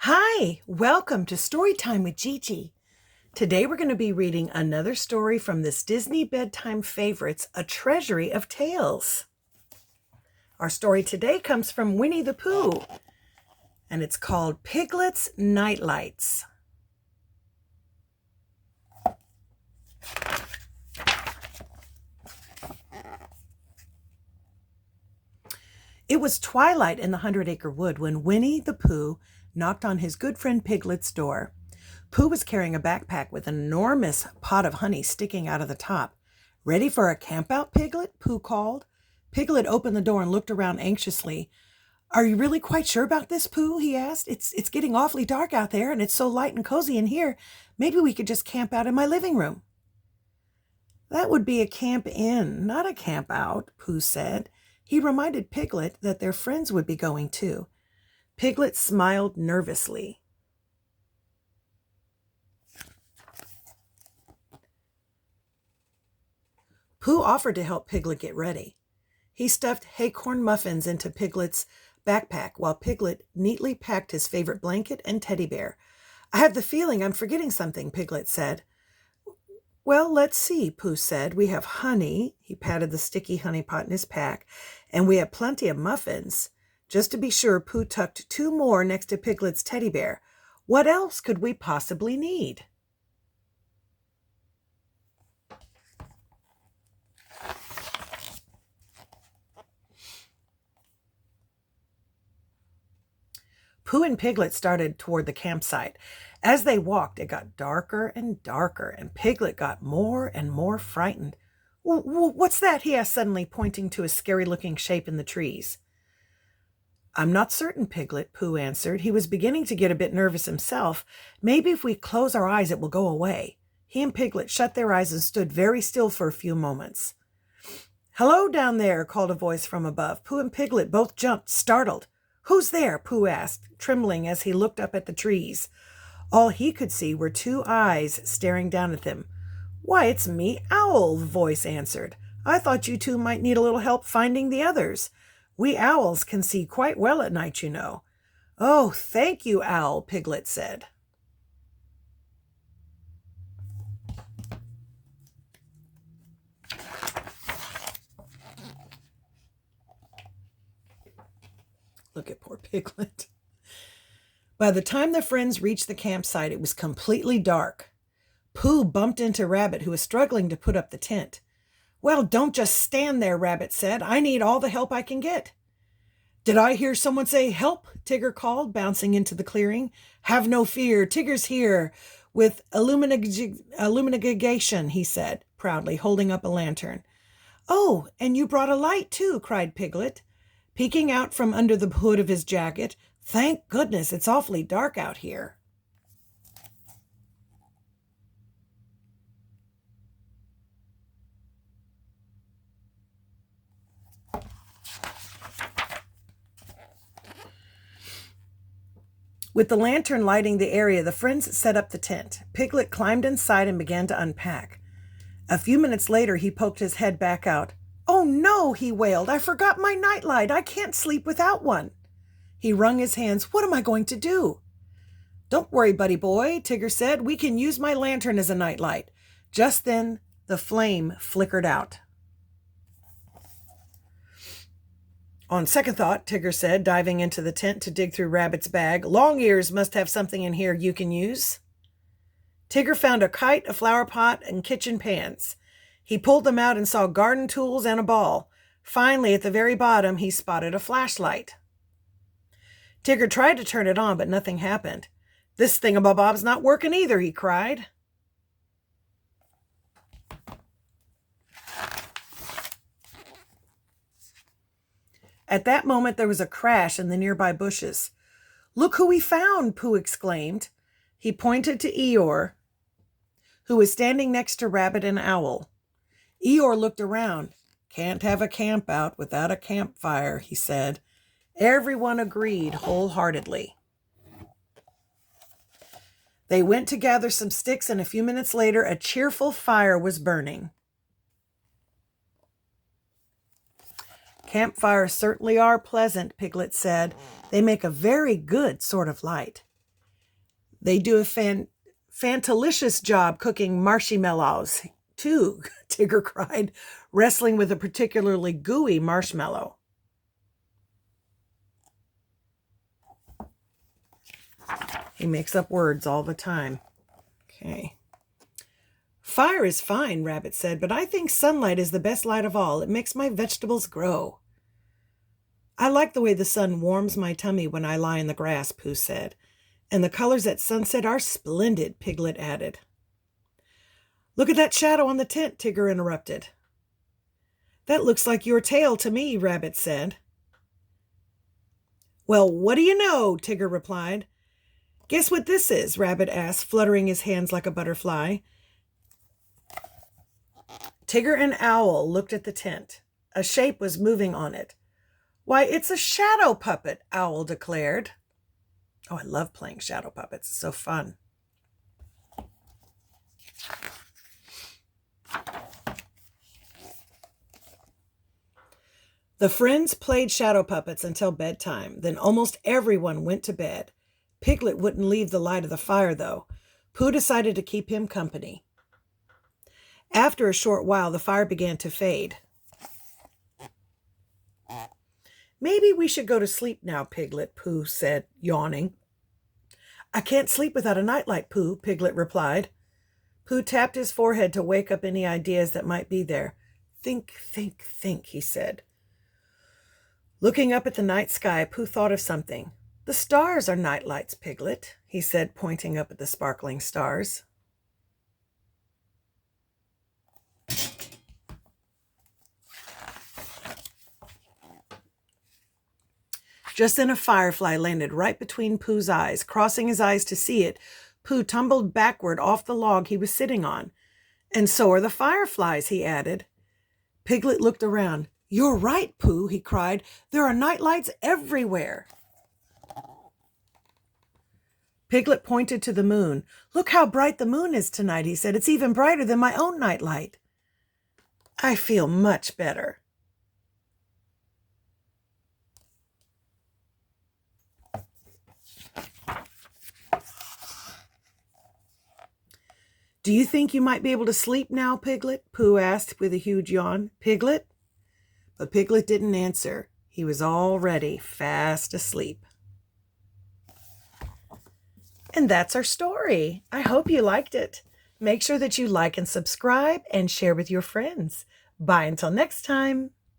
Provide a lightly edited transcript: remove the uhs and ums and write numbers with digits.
Hi, welcome to Storytime with Gigi. Today we're going to be reading another story from this Disney Bedtime Favorites, A Treasury of Tales. Our story today comes from Winnie the Pooh, and it's called Piglet's Nightlights. It was twilight in the 100-acre wood when Winnie the Pooh knocked on his good friend Piglet's door. Pooh was carrying a backpack with an enormous pot of honey sticking out of the top. "Ready for a campout, Piglet?" Pooh called. Piglet opened the door and looked around anxiously. "Are you really quite sure about this, Pooh?" he asked. It's getting awfully dark out there, and it's so light and cozy in here. Maybe we could just camp out in my living room." "That would be a camp in, not a camp out," Pooh said. He reminded Piglet that their friends would be going too. Piglet smiled nervously. Pooh offered to help Piglet get ready. He stuffed acorn muffins into Piglet's backpack while Piglet neatly packed his favorite blanket and teddy bear. "I have the feeling I'm forgetting something," Piglet said. "Well, let's see," Pooh said. "We have honey." He patted the sticky honey pot in his pack. "And we have plenty of muffins." Just to be sure, Pooh tucked two more next to Piglet's teddy bear. What else could we possibly need? Pooh and Piglet started toward the campsite. As they walked, it got darker and darker, and Piglet got more and more frightened. "What's that?" he asked suddenly, pointing to a scary-looking shape in the trees. "I'm not certain, Piglet," Pooh answered. He was beginning to get a bit nervous himself. "Maybe if we close our eyes, it will go away." He and Piglet shut their eyes and stood very still for a few moments. "Hello down there," called a voice from above. Pooh and Piglet both jumped, startled. "Who's there?" Pooh asked, trembling as he looked up at the trees. All he could see were two eyes staring down at him. "Why, it's me, Owl," the voice answered. "I thought you two might need a little help finding the others. We owls can see quite well at night, you know." "Oh, thank you, Owl," Piglet said. Look at poor Piglet. By the time the friends reached the campsite, it was completely dark. Pooh bumped into Rabbit, who was struggling to put up the tent. "Well, don't just stand there," Rabbit said. "I need all the help I can get." "Did I hear someone say help?" Tigger called, bouncing into the clearing. "Have no fear, Tigger's here with illumination," he said, proudly, holding up a lantern. "Oh, and you brought a light too," cried Piglet, peeking out from under the hood of his jacket. "Thank goodness, it's awfully dark out here." With the lantern lighting the area, the friends set up the tent. Piglet climbed inside and began to unpack. A few minutes later, he poked his head back out. "Oh no," he wailed. "I forgot my nightlight. I can't sleep without one." He wrung his hands. "What am I going to do?" "Don't worry, buddy boy," Tigger said. "We can use my lantern as a nightlight." Just then, the flame flickered out. "On second thought," Tigger said, diving into the tent to dig through Rabbit's bag, "Long Ears must have something in here you can use." Tigger found a kite, a flower pot, and kitchen pans. He pulled them out and saw garden tools and a ball. Finally, at the very bottom, he spotted a flashlight. Tigger tried to turn it on, but nothing happened. "This thingamabob's not working either," he cried. At that moment, there was a crash in the nearby bushes. "Look who we found," Pooh exclaimed. He pointed to Eeyore, who was standing next to Rabbit and Owl. Eeyore looked around. "Can't have a camp out without a campfire," he said. Everyone agreed wholeheartedly. They went to gather some sticks, and a few minutes later, a cheerful fire was burning. "Campfires certainly are pleasant," Piglet said. "They make a very good sort of light." They do a fantalicious job cooking marshmallows, too, Tigger cried, wrestling with a particularly gooey marshmallow. He makes up words all the time. Okay. Fire is fine, Rabbit said, but I think sunlight is the best light of all. It makes my vegetables grow. I like the way the sun warms my tummy when I lie in the grass, Pooh said. And the colors at sunset are splendid, Piglet added. Look at that shadow on the tent, Tigger interrupted. That looks like your tail to me, Rabbit said. Well, what do you know, Tigger replied. Guess what this is, Rabbit asked, fluttering his hands like a butterfly. Tigger and Owl looked at the tent. A shape was moving on it. Why, it's a shadow puppet, Owl declared. Oh, I love playing shadow puppets. It's so fun. The friends played shadow puppets until bedtime. Then almost everyone went to bed. Piglet wouldn't leave the light of the fire, though. Pooh decided to keep him company. After a short while, the fire began to fade. Maybe we should go to sleep now, Piglet, Pooh said, yawning. I can't sleep without a nightlight, Pooh, Piglet replied. Pooh tapped his forehead to wake up any ideas that might be there. Think, think, think, he said. Looking up at the night sky, Pooh thought of something. The stars are nightlights, Piglet, he said, pointing up at the sparkling stars. Just then a firefly landed right between Pooh's eyes. Crossing his eyes to see it, Pooh tumbled backward off the log he was sitting on. And so are the fireflies, he added. Piglet looked around. You're right, Pooh, he cried. There are nightlights everywhere. Piglet pointed to the moon. Look how bright the moon is tonight, he said. It's even brighter than my own nightlight. I feel much better. Do you think you might be able to sleep now, Piglet? Pooh asked with a huge yawn. Piglet? But Piglet didn't answer. He was already fast asleep. And that's our story. I hope you liked it. Make sure that you like and subscribe and share with your friends. Bye until next time.